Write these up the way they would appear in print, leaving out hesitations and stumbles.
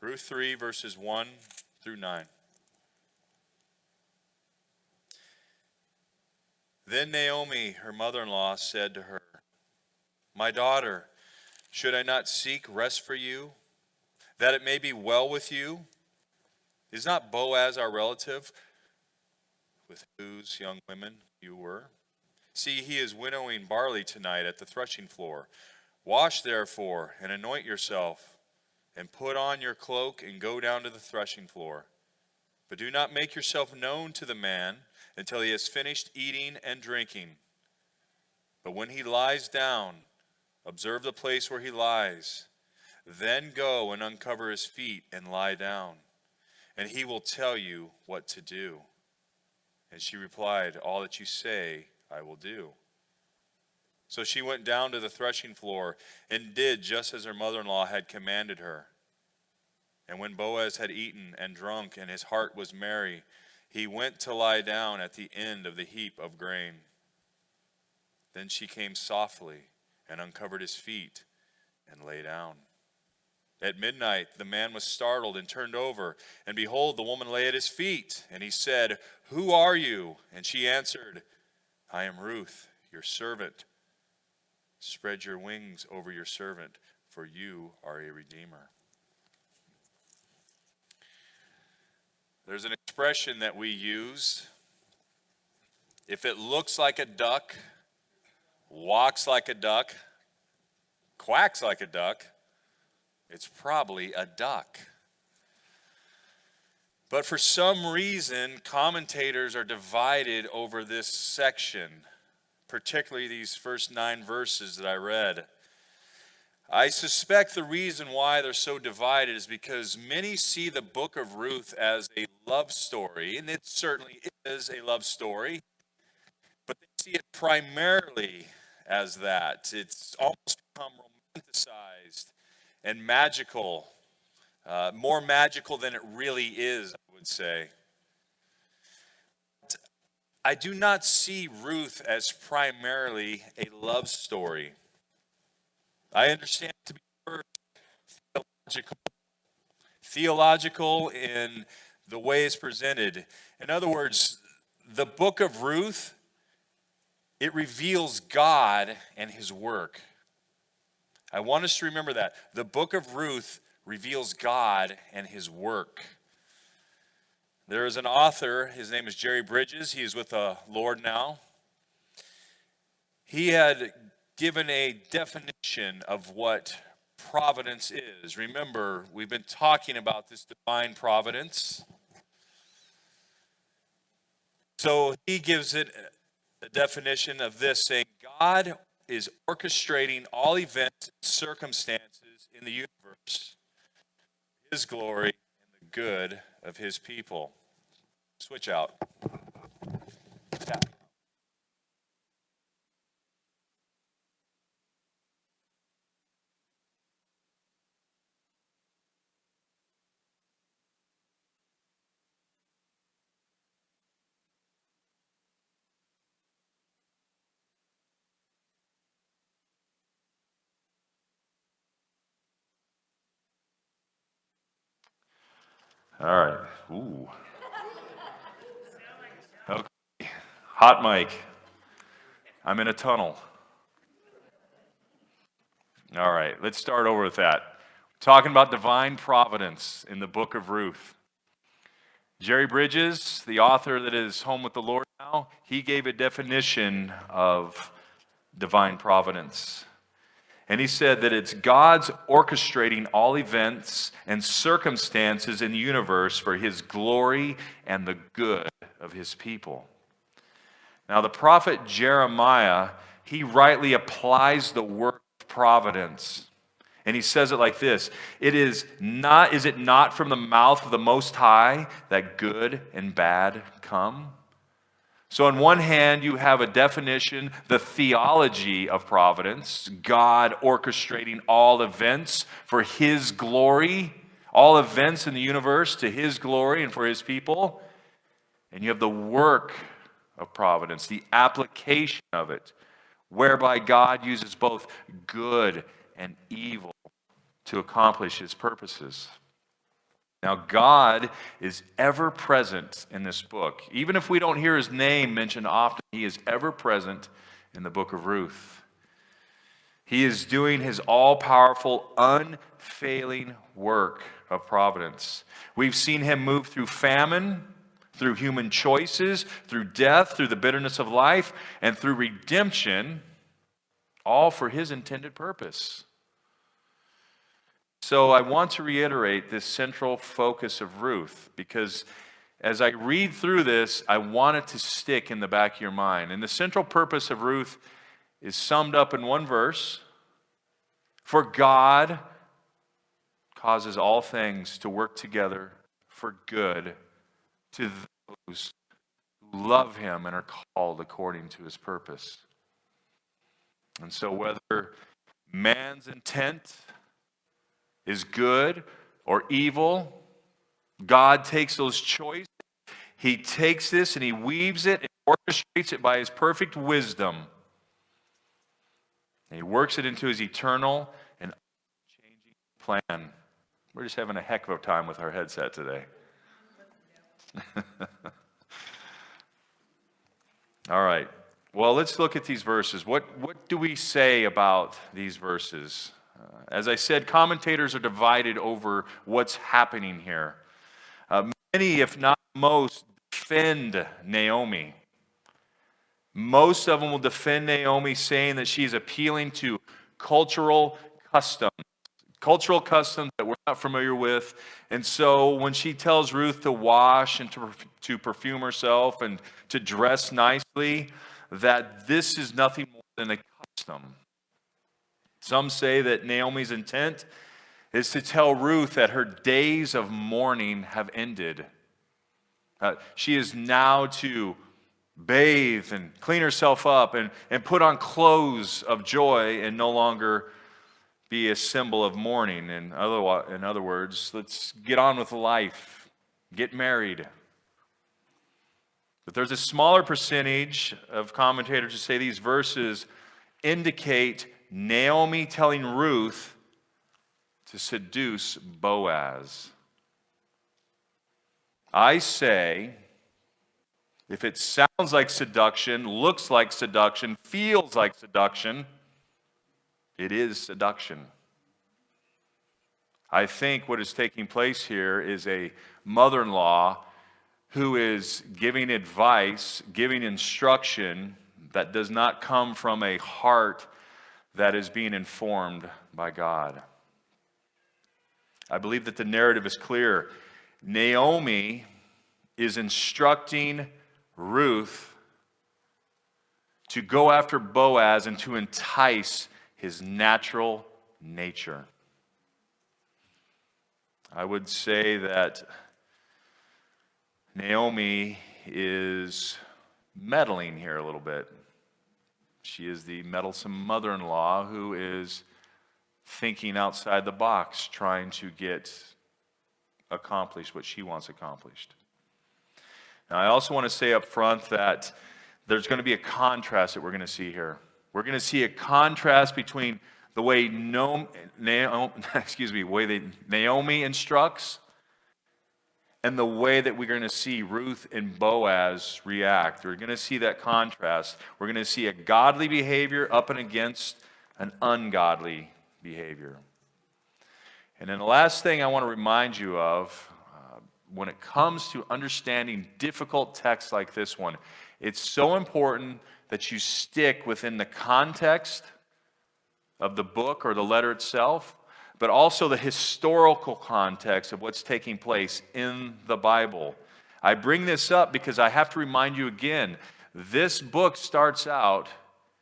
Ruth 3, verses 1 through 9. Then Naomi, her mother-in-law, said to her, "My daughter, should I not seek rest for you, that it may be well with you? Is not Boaz our relative, with whose young women you were? See, he is winnowing barley tonight at the threshing floor. Wash, therefore, and anoint yourself, and put on your cloak and go down to the threshing floor. But do not make yourself known to the man until he has finished eating and drinking. But when he lies down, observe the place where he lies. Then go and uncover his feet and lie down, and he will tell you what to do." And she replied, "All that you say, I will do." So she went down to the threshing floor and did just as her mother-in-law had commanded her. And when Boaz had eaten and drunk and his heart was merry, he went to lie down at the end of the heap of grain. Then she came softly and uncovered his feet and lay down. At midnight the man was startled and turned over, and behold, the woman lay at his feet. And he said, "Who are you?" And she answered, "I am Ruth, your servant. Spread your wings over your servant, for you are a redeemer." There's an expression that we use. If it looks like a duck, walks like a duck, quacks like a duck, it's probably a duck. But for some reason, commentators are divided over this section, particularly these first 9 verses that I read. I suspect the reason why they're so divided is because many see the book of Ruth as a love story, and it certainly is a love story, but they see it primarily as that. It's almost become romanticized and magical, more magical than it really is, I would say. I do not see Ruth as primarily a love story. I understand it to be theological in the way it's presented. In other words, the book of Ruth, it reveals God and his work. I want us to remember that. The book of Ruth reveals God and his work. There is an author, his name is Jerry Bridges. He is with the Lord now. He had given a definition of what providence is. Remember, we've been talking about this divine providence. So he gives it a definition of this, saying, God is orchestrating all events and circumstances in the universe, his glory and the good of his people. Switch out. Tap. All right. Ooh. Okay. Hot mic. I'm in a tunnel. All right. Let's start over with that. Talking about divine providence in the book of Ruth. Jerry Bridges, the author that is home with the Lord now, he gave a definition of divine providence. And he said that it's God's orchestrating all events and circumstances in the universe for his glory and the good of his people. Now, the prophet Jeremiah, he rightly applies the word of providence. And he says it like this: is it not from the mouth of the Most High that good and bad come? So on one hand, you have a definition, the theology of providence, God orchestrating all events for his glory, all events in the universe to his glory and for his people. And you have the work of providence, the application of it, whereby God uses both good and evil to accomplish his purposes. Now, God is ever present in this book. Even if we don't hear his name mentioned often, he is ever present in the book of Ruth. He is doing his all-powerful, unfailing work of providence. We've seen him move through famine, through human choices, through death, through the bitterness of life, and through redemption, all for his intended purpose. So I want to reiterate this central focus of Ruth, because as I read through this, I want it to stick in the back of your mind. And the central purpose of Ruth is summed up in one verse. For God causes all things to work together for good to those who love him and are called according to his purpose. And so whether man's intent is good or evil, God takes those choices. He takes this and he weaves it and orchestrates it by his perfect wisdom. And he works it into his eternal and unchanging plan. We're just having a heck of a time with our headset today. All right. Well, let's look at these verses. What do we say about these verses? As I said, commentators are divided over what's happening here. Many, if not most, defend Naomi. Most of them will defend Naomi, saying that she's appealing to cultural customs that we're not familiar with. And so when she tells Ruth to wash and to perfume herself and to dress nicely, that this is nothing more than a custom. Some say that Naomi's intent is to tell Ruth that her days of mourning have ended. She is now to bathe and clean herself up and put on clothes of joy and no longer be a symbol of mourning. In other words, let's get on with life, get married. But there's a smaller percentage of commentators who say these verses indicate Naomi telling Ruth to seduce Boaz. I say, if it sounds like seduction, looks like seduction, feels like seduction, it is seduction. I think what is taking place here is a mother-in-law who is giving advice, giving instruction that does not come from a heart that is being informed by God. I believe that the narrative is clear. Naomi is instructing Ruth to go after Boaz and to entice his natural nature. I would say that Naomi is meddling here a little bit. She is the meddlesome mother-in-law who is thinking outside the box, trying to get accomplished what she wants accomplished. Now, I also want to say up front that there's going to be a contrast that we're going to see here. We're going to see a contrast between the way Naomi instructs and the way that we're going to see Ruth and Boaz react. We're going to see that contrast. We're going to see a godly behavior up and against an ungodly behavior. And then the last thing I want to remind you of, when it comes to understanding difficult texts like this one, it's so important that you stick within the context of the book or the letter itself, but also the historical context of what's taking place in the Bible. I bring this up because I have to remind you again, this book starts out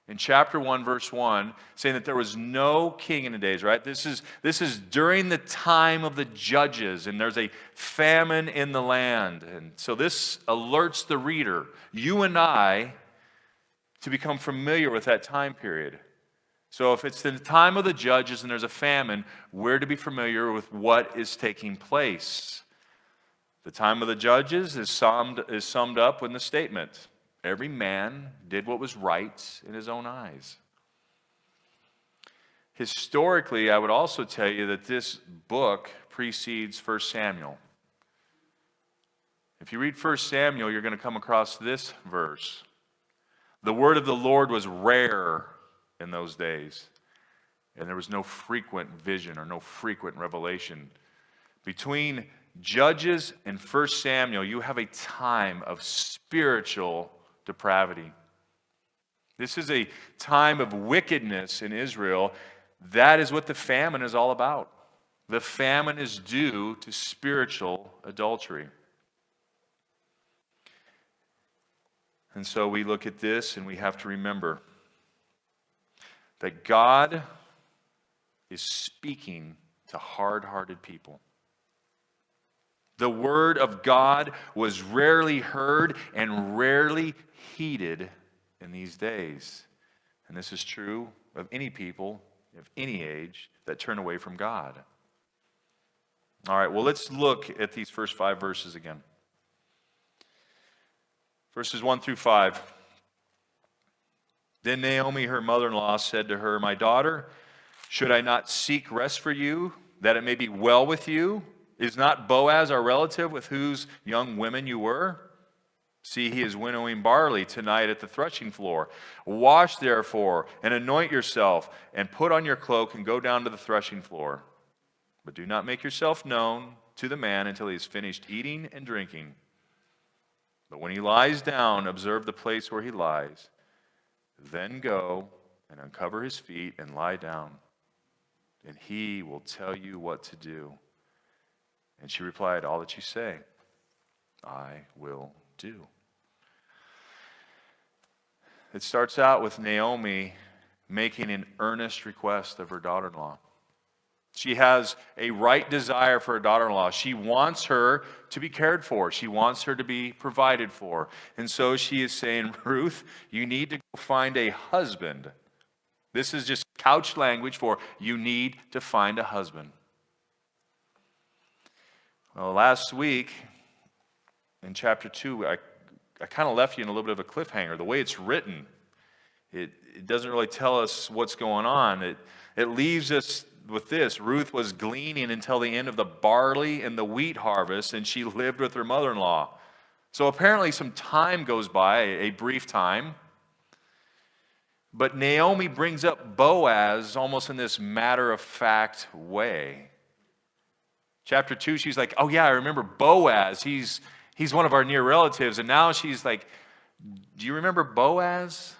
in chapter 1, verse 1, saying that there was no king in the days, right? This is during the time of the judges, and there's a famine in the land. And so this alerts the reader, you and I, to become familiar with that time period. So if it's the time of the judges and there's a famine, we're to be familiar with what is taking place. The time of the judges is summed up in the statement, every man did what was right in his own eyes. Historically, I would also tell you that this book precedes 1 Samuel. If you read 1 Samuel, you're going to come across this verse. The word of the Lord was rare in those days, and there was no frequent vision or no frequent revelation. Between Judges and 1 Samuel, you have a time of spiritual depravity. This is a time of wickedness in Israel. That is what the famine is all about. The famine is due to spiritual adultery. And so we look at this and we have to remember that God is speaking to hard-hearted people. The word of God was rarely heard and rarely heeded in these days. And this is true of any people of any age that turn away from God. All right, well, let's look at these first 5 verses again. Verses 1 through 5. Then Naomi, her mother-in-law, said to her, "My daughter, should I not seek rest for you, that it may be well with you? Is not Boaz our relative, with whose young women you were? See, he is winnowing barley tonight at the threshing floor. Wash, therefore, and anoint yourself, and put on your cloak, and go down to the threshing floor. But do not make yourself known to the man until he has finished eating and drinking. But when he lies down, observe the place where he lies. Then go and uncover his feet and lie down, and he will tell you what to do." And she replied, "All that you say, I will do." It starts out with Naomi making an earnest request of her daughter-in-law. She has a right desire for her daughter-in-law. She wants her to be cared for. She wants her to be provided for. And so she is saying, "Ruth, you need to go find a husband." This is just couch language for you need to find a husband. Well, last week in chapter 2, I kind of left you in a little bit of a cliffhanger. The way it's written, it doesn't really tell us what's going on. It leaves us with this: Ruth was gleaning until the end of the barley and the wheat harvest, and she lived with her mother-in-law. So apparently some time goes by, a brief time. But Naomi brings up Boaz almost in this matter-of-fact way. Chapter 2, she's like, "Oh yeah, I remember Boaz. He's one of our near relatives." And now she's like, "Do you remember Boaz?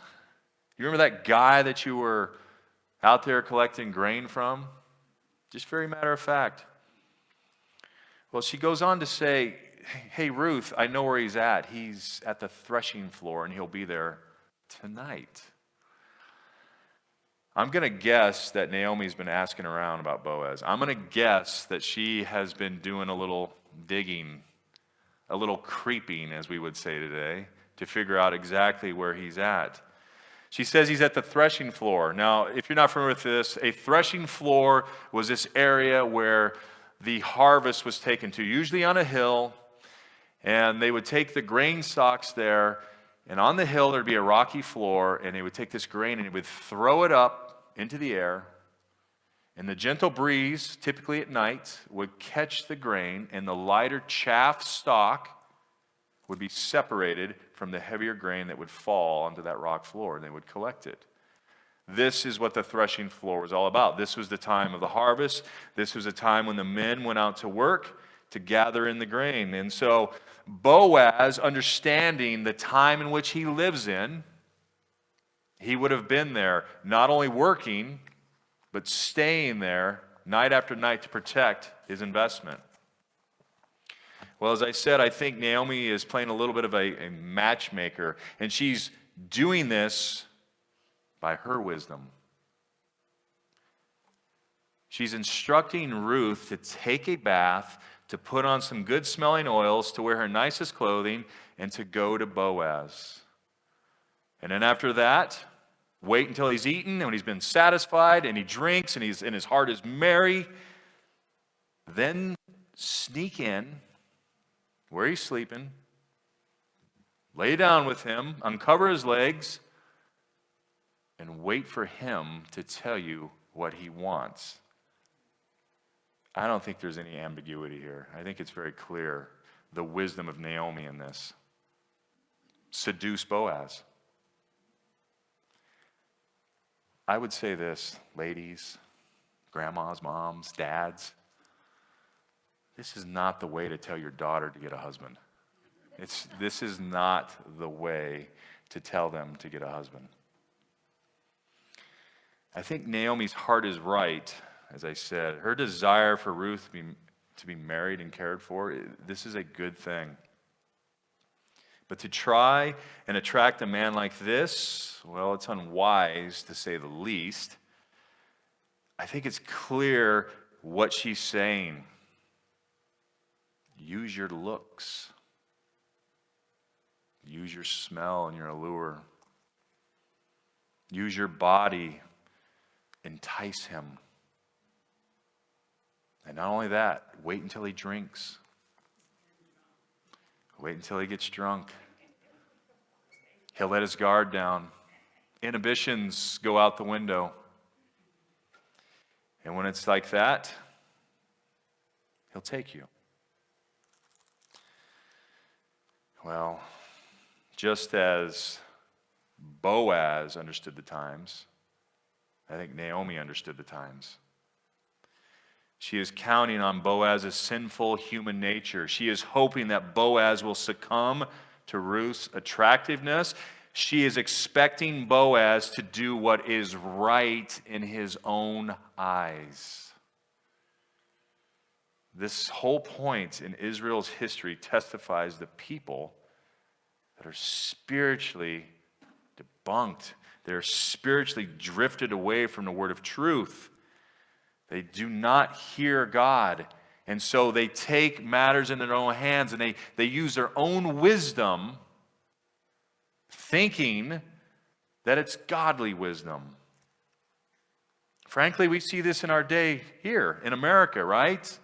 You remember that guy that you were out there collecting grain from?" Just very matter of fact. Well, she goes on to say, "Hey, Ruth, I know where he's at. He's at the threshing floor, and he'll be there tonight." I'm going to guess that Naomi's been asking around about Boaz. I'm going to guess that she has been doing a little digging, a little creeping, as we would say today, to figure out exactly where he's at. She says he's at the threshing floor. Now, if you're not familiar with this, a threshing floor was this area where the harvest was taken to, usually on a hill, and they would take the grain stalks there, and on the hill there'd be a rocky floor, and they would take this grain and they would throw it up into the air, and the gentle breeze, typically at night, would catch the grain, and the lighter chaff stalk would be separated from the heavier grain that would fall onto that rock floor, and they would collect it. This is what the threshing floor was all about. This was the time of the harvest. This was a time when the men went out to work to gather in the grain. And so Boaz, understanding the time in which he lives in, he would have been there not only working, but staying there night after night to protect his investment. Well, as I said, I think Naomi is playing a little bit of a matchmaker, and she's doing this by her wisdom. She's instructing Ruth to take a bath, to put on some good-smelling oils, to wear her nicest clothing, and to go to Boaz. And then after that, wait until he's eaten, and when he's been satisfied, and he drinks, and his heart is merry, then sneak in where he's sleeping, lay down with him, uncover his legs, and wait for him to tell you what he wants. I don't think there's any ambiguity here. I think it's very clear. the wisdom of Naomi in this. Seduce Boaz. I would say this, ladies, grandmas, moms, dads. This is not the way to tell your daughter to get a husband. This is not the way to tell them to get a husband. I think Naomi's heart is right, as I said. Her desire for Ruth to be married and cared for, this is a good thing. But to try and attract a man like this, well, it's unwise to say the least. I think it's clear what she's saying. Use your looks. Use your smell and your allure. Use your body. Entice him. And not only that, wait until he drinks. Wait until he gets drunk. He'll let his guard down. Inhibitions go out the window. And when it's like that, he'll take you. Well, just as Boaz understood the times, I think Naomi understood the times. She is counting on Boaz's sinful human nature. She is hoping that Boaz will succumb to Ruth's attractiveness. She is expecting Boaz to do what is right in his own eyes. This whole point in Israel's history testifies the people that are spiritually debunked. They're spiritually drifted away from the word of truth. They do not hear God. And so they take matters in their own hands and they use their own wisdom, thinking that it's godly wisdom. Frankly, we see this in our day here in America, right?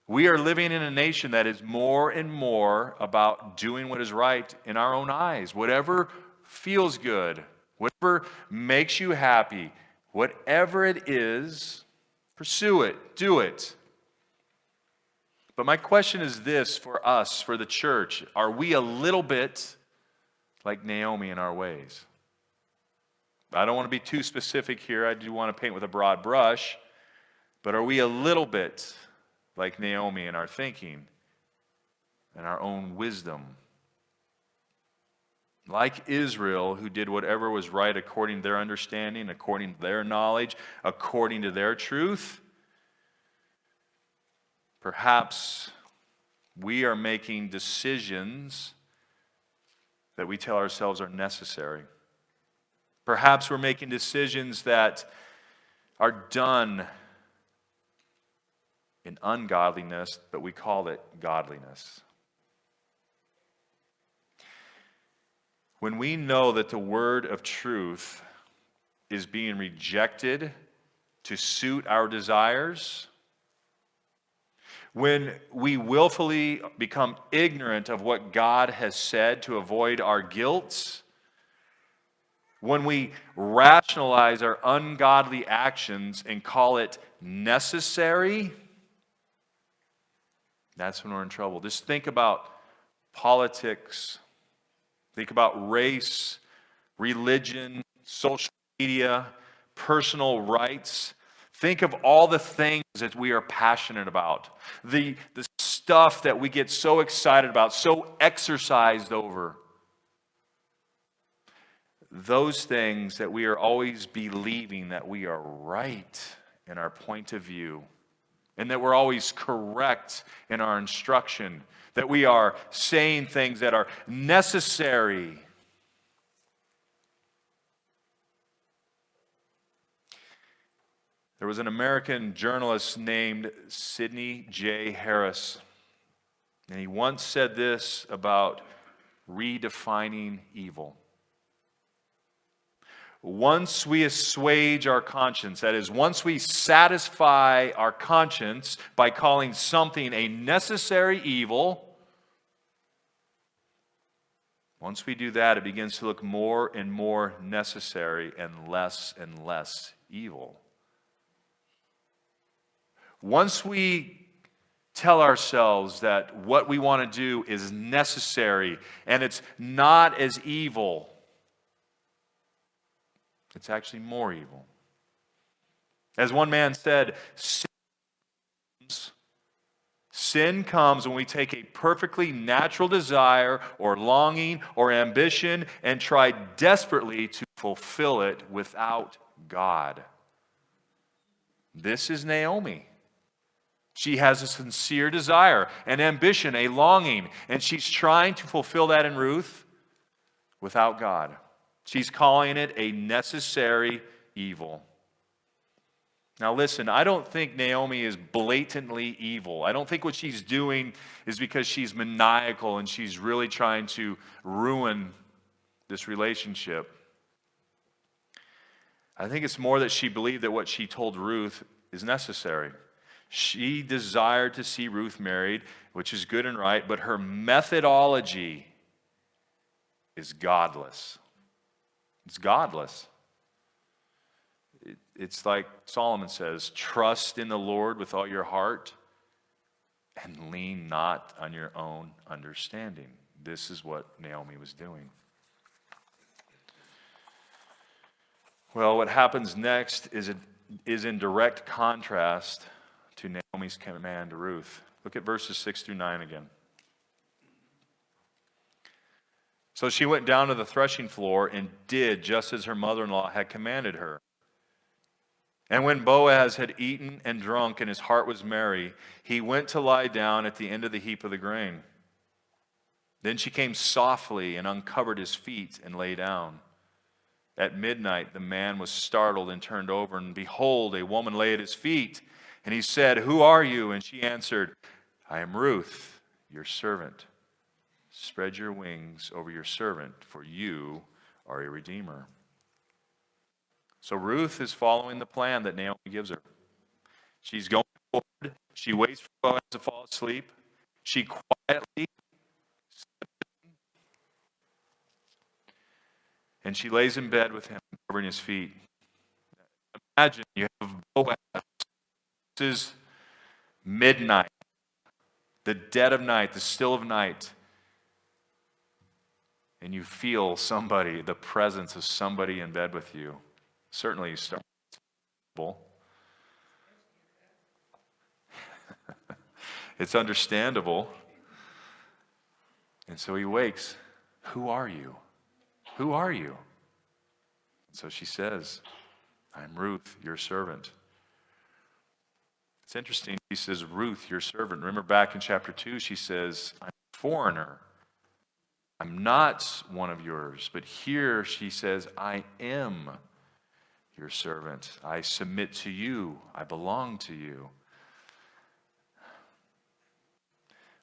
We are living in a nation that is more and more about doing what is right in our own eyes. Whatever feels good, whatever makes you happy, whatever it is, pursue it, do it. But my question is this for us, for the church. Are we a little bit like Naomi in our ways? I don't want to be too specific here. I do want to paint with a broad brush. But are we a little bit like Naomi in our thinking and our own wisdom? Like Israel, who did whatever was right according to their understanding, according to their knowledge, according to their truth, perhaps we are making decisions that we tell ourselves are necessary. Perhaps we're making decisions that are done in ungodliness, but we call it godliness. When we know that the word of truth is being rejected to suit our desires, when we willfully become ignorant of what God has said to avoid our guilt, when we rationalize our ungodly actions and call it necessary, that's when we're in trouble. Just think about politics. Think about race, religion, social media, personal rights. Think of all the things that we are passionate about. The stuff that we get so excited about, so exercised over. Those things that we are always believing that we are right in our point of view, and that we're always correct in our instruction, that we are saying things that are necessary. There was an American journalist named Sidney J. Harris, and he once said this about redefining evil. Once we assuage our conscience, that is, once we satisfy our conscience by calling something a necessary evil, once we do that, it begins to look more and more necessary and less evil. Once we tell ourselves that what we want to do is necessary and it's not as evil. It's actually more evil. As one man said, sin comes when we take a perfectly natural desire or longing or ambition and try desperately to fulfill it without God. This is Naomi. She has a sincere desire, an ambition, a longing, and she's trying to fulfill that in Ruth without God. She's calling it a necessary evil. Now listen, I don't think Naomi is blatantly evil. I don't think what she's doing is because she's maniacal and she's really trying to ruin this relationship. I think it's more that she believed that what she told Ruth is necessary. She desired to see Ruth married, which is good and right, but her methodology is godless. It's godless. It's like Solomon says, trust in the Lord with all your heart and lean not on your own understanding. This is what Naomi was doing. Well, what happens next is in direct contrast to Naomi's command to Ruth. Look at verses 6 through 9 again. So she went down to the threshing floor and did just as her mother-in-law had commanded her. And when Boaz had eaten and drunk and his heart was merry, he went to lie down at the end of the heap of the grain. Then she came softly and uncovered his feet and lay down. At midnight the man was startled and turned over, and behold, a woman lay at his feet. And he said, "Who are you?" And she answered, "I am Ruth, your servant. Spread your wings over your servant, for you are a redeemer." So Ruth is following the plan that Naomi gives her. She's going forward. She waits for Boaz to fall asleep. She quietly and she lays in bed with him, covering his feet. Imagine you have Boaz. This is midnight, the dead of night, the still of night. And you feel somebody, the presence of somebody in bed with you. Certainly you start. It's understandable. And so he wakes. "Who are you? Who are you?" So she says, "I'm Ruth, your servant." It's interesting. She says, "Ruth, your servant." Remember back in chapter 2, she says, "I'm a foreigner. I'm not one of yours." But here she says, "I am your servant. I submit to you. I belong to you."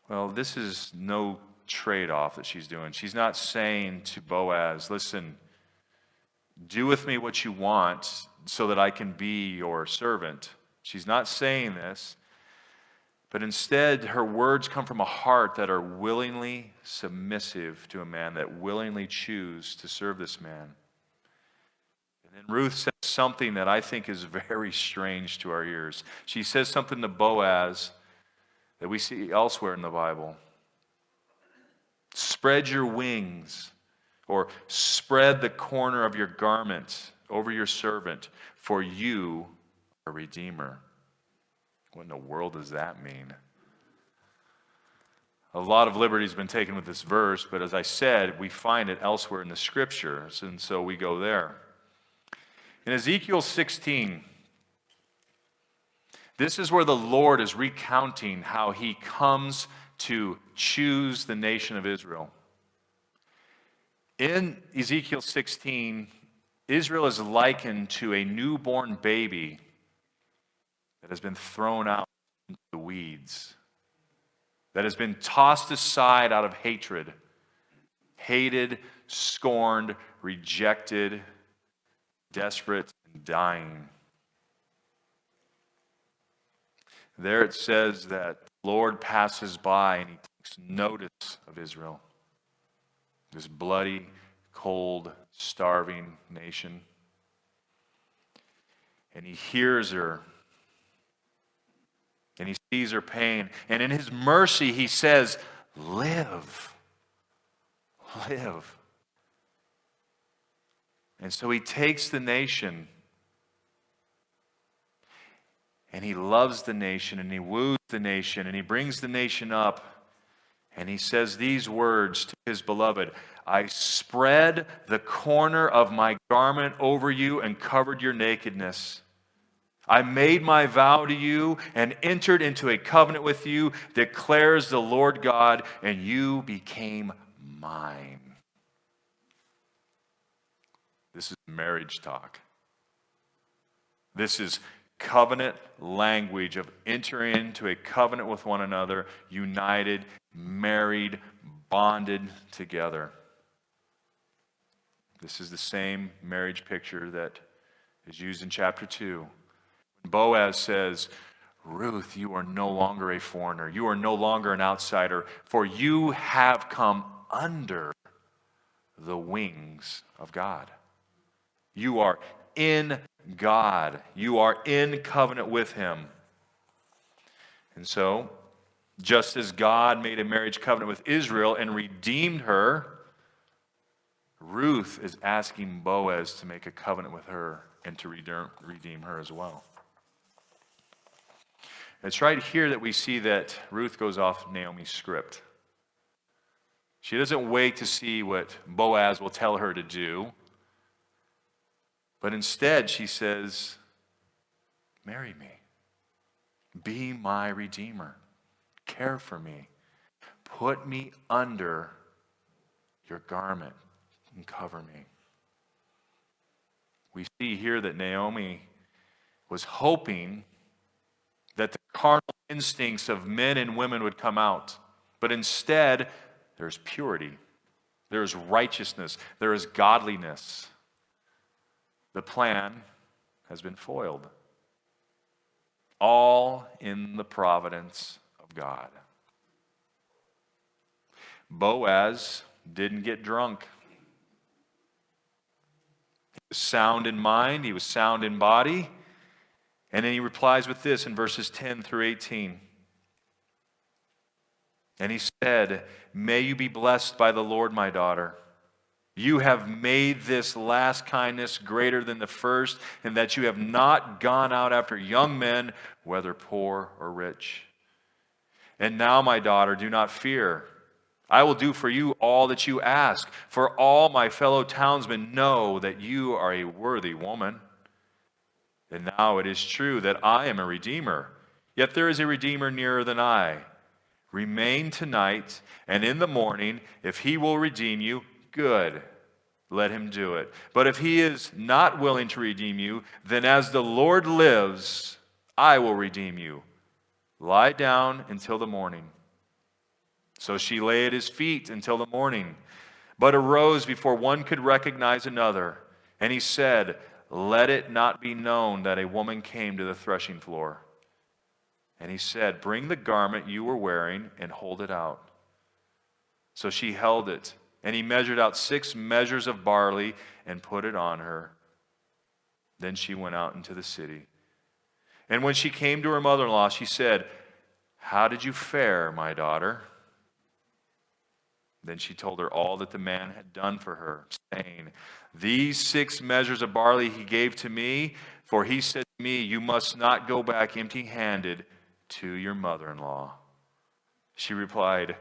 Well, this is no trade-off that she's doing. She's not saying to Boaz, "Listen, do with me what you want so that I can be your servant." She's not saying this, but instead her words come from a heart that are willingly submissive to a man, that willingly choose to serve this man. And then Ruth says something that I think is very strange to our ears. She says something to Boaz that we see elsewhere in the Bible. "Spread your wings," or "spread the corner of your garment over your servant, for you are a redeemer." What in the world does that mean? A lot of liberty has been taken with this verse, but as I said, we find it elsewhere in the scriptures, and so we go there. In Ezekiel 16, this is where the Lord is recounting how he comes to choose the nation of Israel. In Ezekiel 16, Israel is likened to a newborn baby that has been thrown out into the weeds, that has been tossed aside out of hatred, hated, scorned, rejected, desperate, and dying. There it says that the Lord passes by and he takes notice of Israel, this bloody, cold, starving nation. And he hears her. And he sees her pain. And in his mercy, he says, live. Live. And so he takes the nation, and he loves the nation, and he woos the nation, and he brings the nation up, and he says these words to his beloved, I spread the corner of my garment over you and covered your nakedness. I made my vow to you and entered into a covenant with you, declares the Lord God, and you became mine. This is marriage talk. This is covenant language of entering into a covenant with one another, united, married, bonded together. This is the same marriage picture that is used in chapter 2. Boaz says, Ruth, you are no longer a foreigner. You are no longer an outsider, for you have come under the wings of God. You are in God. You are in covenant with Him. And so, just as God made a marriage covenant with Israel and redeemed her, Ruth is asking Boaz to make a covenant with her and to redeem her as well. It's right here that we see that Ruth goes off Naomi's script. She doesn't wait to see what Boaz will tell her to do, but instead she says, marry me. Be my redeemer. Care for me. Put me under your garment and cover me. We see here that Naomi was hoping that the carnal instincts of men and women would come out. But instead, there's purity. There is righteousness. There is godliness. The plan has been foiled. All in the providence of God. Boaz didn't get drunk. He was sound in mind. He was sound in body. And then he replies with this in verses 10 through 18. And he said, may you be blessed by the Lord, my daughter. You have made this last kindness greater than the first, and that you have not gone out after young men, whether poor or rich. And now, my daughter, do not fear. I will do for you all that you ask, for all my fellow townsmen know that you are a worthy woman. And now it is true that I am a redeemer, yet there is a redeemer nearer than I. Remain tonight, and in the morning, if he will redeem you, good, let him do it. But if he is not willing to redeem you, then as the Lord lives, I will redeem you. Lie down until the morning. So she lay at his feet until the morning, but arose before one could recognize another. And he said, let it not be known that a woman came to the threshing floor. And he said, bring the garment you were wearing and hold it out. So she held it. And he measured out 6 measures of barley and put it on her. Then she went out into the city. And when she came to her mother-in-law, she said, how did you fare, my daughter? Then she told her all that the man had done for her, saying, these 6 measures of barley he gave to me, for he said to me, you must not go back empty-handed to your mother-in-law. She replied,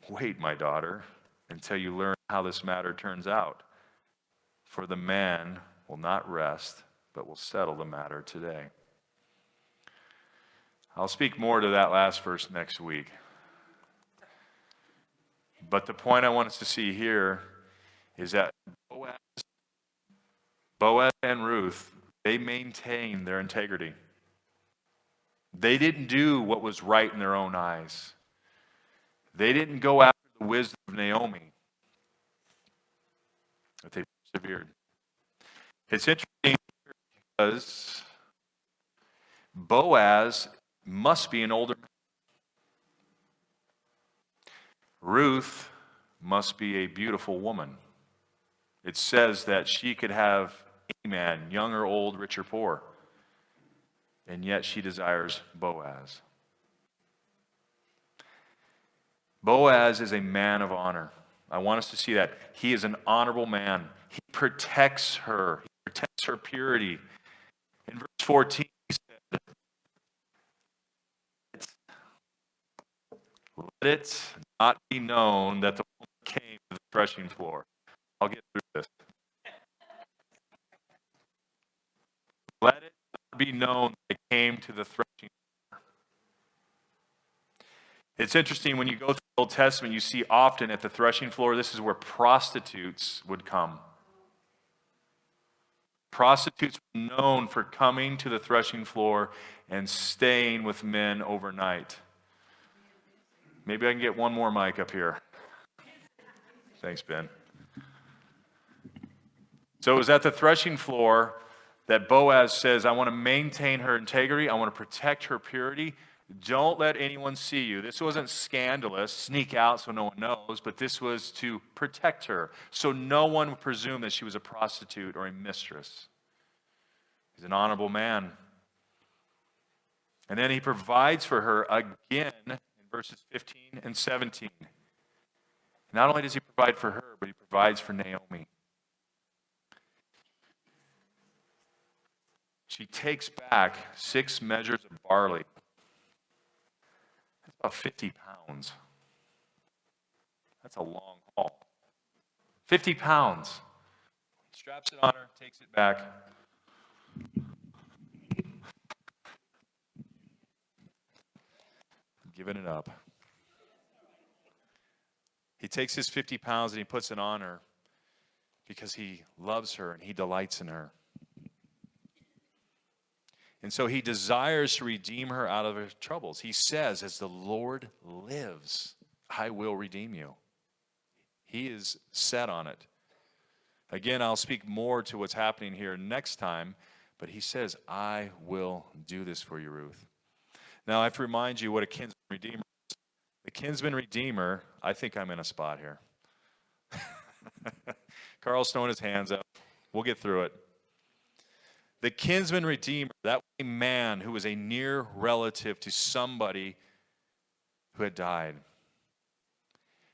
wait, my daughter, until you learn how this matter turns out. For the man will not rest, but will settle the matter today. I'll speak more to that last verse next week. But the point I want us to see here is that Boaz and Ruth, they maintained their integrity. They didn't do what was right in their own eyes. They didn't go after the wisdom of Naomi, but they persevered. It's interesting because Boaz must be an older man. Ruth must be a beautiful woman. It says that she could have any man, young or old, rich or poor. and yet she desires Boaz. Boaz is a man of honor. I want us to see that. He is an honorable man. He protects her. He protects her purity. In verse 14, he said, let it not be known that the woman came to the threshing floor. I'll get through this. Let it not be known that I came to the threshing floor. It's interesting, when you go through the Old Testament, you see often at the threshing floor, this is where prostitutes would come. Prostitutes were known for coming to the threshing floor and staying with men overnight. Maybe I can get one more mic up here. Thanks, Ben. So it was at the threshing floor that Boaz says, I want to maintain her integrity. I want to protect her purity. Don't let anyone see you. This wasn't scandalous, sneak out so no one knows, but this was to protect her, so no one would presume that she was a prostitute or a mistress. He's an honorable man. And then he provides for her again in verses 15 and 17. Not only does he provide for her, but he provides for Naomi. She takes back 6 measures of barley. That's about 50 pounds. That's a long haul. 50 pounds. Straps it on her, takes it back. Giving it up. He takes his 50 pounds and he puts it on her because he loves her and he delights in her. And so he desires to redeem her out of her troubles. He says, as the Lord lives, I will redeem you. He is set on it. Again, I'll speak more to what's happening here next time, but he says, I will do this for you, Ruth. Now, I have to remind you what a kinsman redeemer is. The kinsman redeemer, I think I'm in a spot here. Carl's throwing his hands up. We'll get through it. The kinsman redeemer, that was a man who was a near relative to somebody who had died.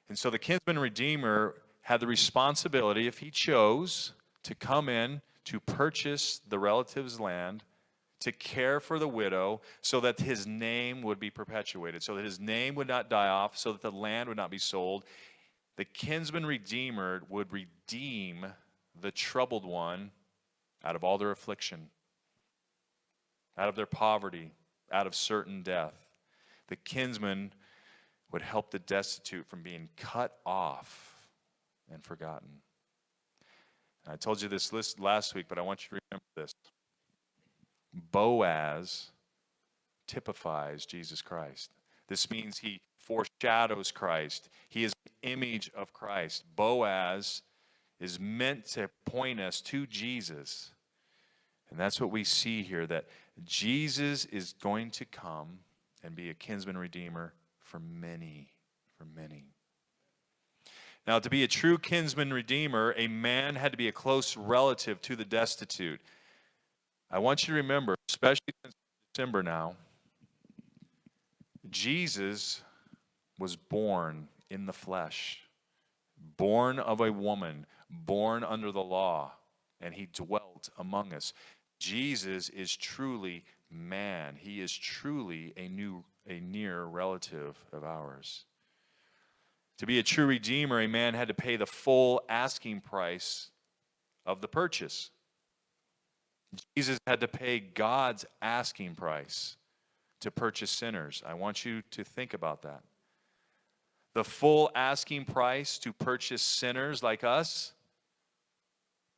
And so the kinsman redeemer had the responsibility, if he chose, to come in to purchase the relative's land, to care for the widow, so that his name would be perpetuated, so that his name would not die off, so that the land would not be sold. The kinsman redeemer would redeem the troubled one out of all their affliction, out of their poverty, out of certain death. The kinsman would help the destitute from being cut off and forgotten. And I told you this last week, but I want you to remember this. Boaz typifies Jesus Christ. This means he foreshadows Christ. He is the image of Christ. Boaz is meant to point us to Jesus. And that's what we see here, that Jesus is going to come and be a kinsman redeemer for many, for many. Now, to be a true kinsman redeemer, a man had to be a close relative to the destitute. I want you to remember, especially since December now, Jesus was born in the flesh, born of a woman, born under the law, and he dwelt among us. Jesus is truly man. He is truly a near relative of ours. To be a true redeemer, a man had to pay the full asking price of the purchase. Jesus had to pay God's asking price to purchase sinners. I want you to think about that. The full asking price to purchase sinners like us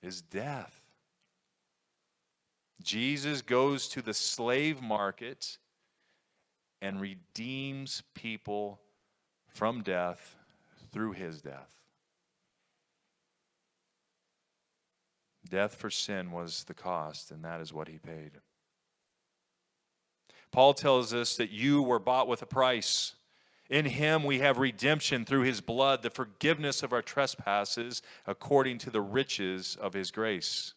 is death. Jesus goes to the slave market and redeems people from death through his death. Death for sin was the cost, and that is what he paid. Paul tells us that you were bought with a price. In him we have redemption through his blood, the forgiveness of our trespasses according to the riches of his grace.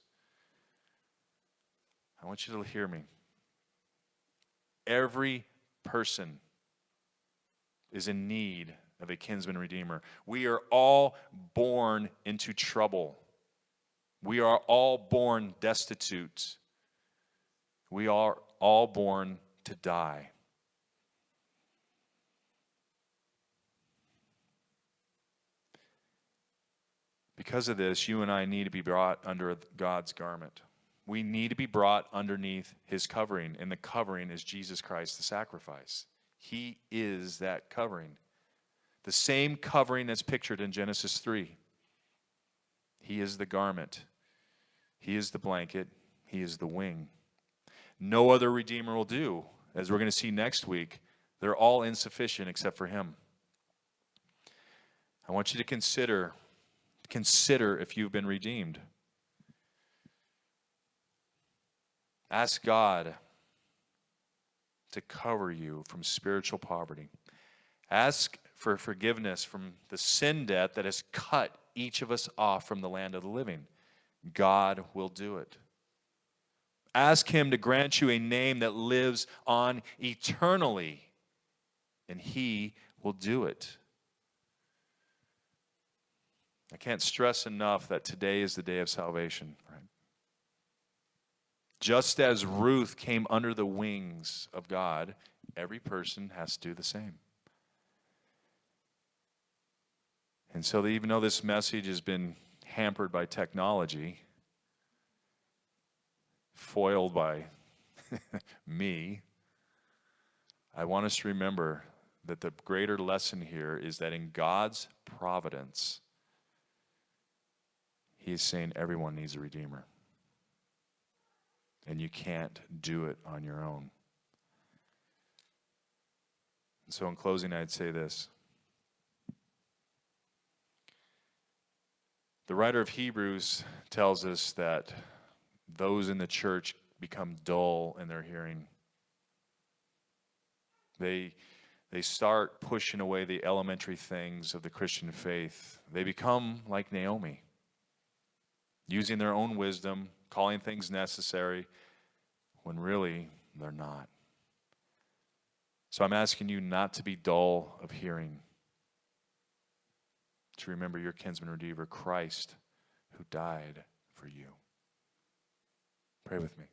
I want you to hear me. Every person is in need of a kinsman redeemer. We are all born into trouble. We are all born destitute. We are all born to die. Because of this, you and I need to be brought under God's garment. We need to be brought underneath his covering, and the covering is Jesus Christ, the sacrifice. He is that covering. The same covering that's pictured in Genesis 3. He is the garment. He is the blanket. He is the wing. No other redeemer will do. As we're going to see next week, they're all insufficient except for him. I want you to consider if you've been redeemed. Ask God to cover you from spiritual poverty. Ask for forgiveness from the sin debt that has cut each of us off from the land of the living. God will do it. Ask him to grant you a name that lives on eternally, and he will do it. I can't stress enough that today is the day of salvation, right? Just as Ruth came under the wings of God, every person has to do the same. And so even though this message has been hampered by technology, foiled by me, I want us to remember that the greater lesson here is that in God's providence, he is saying everyone needs a redeemer. And you can't do it on your own. And so in closing, I'd say this. The writer of Hebrews tells us that those in the church become dull in their hearing. They start pushing away the elementary things of the Christian faith. They become like Naomi, using their own wisdom, calling things necessary, when really they're not. So I'm asking you not to be dull of hearing, to remember your kinsman redeemer, Christ, who died for you. Pray with me.